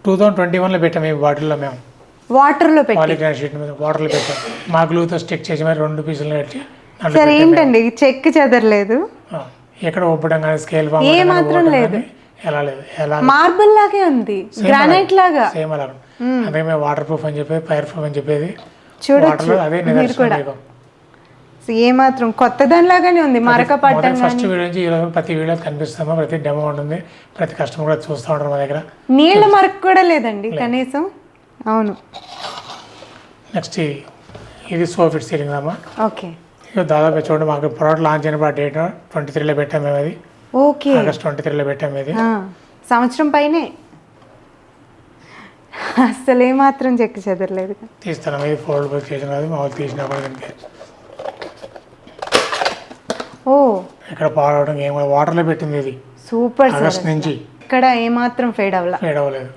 2021లో పెట్టాము ఈ బాటిల్లో మేము వాటర్లో పెట్టి. పాలిగ్రాన్ షీట్ మీద వాటర్లో పెట్టాం. మా గ్లూతో స్టిక్ చేసి మరి 2 పీసులు పెట్టి దాంట్లో సరే పెట్టాము. ఏంటండి చెక్ చెదరలేదు, ఆ, ఎక్కడ ఒప్పడం కానీ స్కేల్ ఫామ్ ఏ మాత్రం లేదు, ఎలా లేదు, ఎలా మార్బుల్ లాగే ఉంది, గ్రానైట్ లాగా. సేమ్ అలా అందుకే మేము వాటర్ ప్రూఫ్ అని చెప్పేది, ఫైర్ ప్రూఫ్ అని చెప్పేది. చూడొచ్చు వాటర్లో అదే మీరు నిదర్శనం కూడా. మీకు. ఏ మాత్రం కొత్త దానిలాగానే ఉంది, మరక పట్టం ఫస్ట్ కానీ. వీడియో నుంచి ఈరోజు ప్రతి వీడియో కనిపిస్తామా, ప్రతి డెమో ఉంటుంది, ప్రతి కస్టమర్ కూడా చూస్తూ ఉంటారు మా దగ్గర. నీళ్ళ మరక కూడా లేదండి కనీసం. అవును. నెక్స్ట్ ఇది సోఫిట్ సీలింగ్ అమ్మా. ఓకే ఇక దాదాపు చూడండి మాకు ప్రోడక్ట్ లాంచ్ అయినప్పుడు ఆ డేట్ 23లో పెట్టాము మేము. అది ఓకే ఆగస్ట్ 23లో పెట్టాము. ఇది సంవత్సరం పైనే, అసలు ఏ మాత్రం చెక్కి చెదరలేదు. తీస్తాను ఇది ఫోల్డ్ బుక్ చేసిన కాదు, మామూలు తీసినా కూడా దీనికి ఓ ఇక్కడ పాడవడం ఏం వాటర్లో పెట్టింది. ఇది సూపర్ సార్, ఆగస్ట్ నుంచి ఇక్కడ ఏ మాత్రం ఫేడ్ అవ్వలా. ఫేడ్ అవ్వలేదు.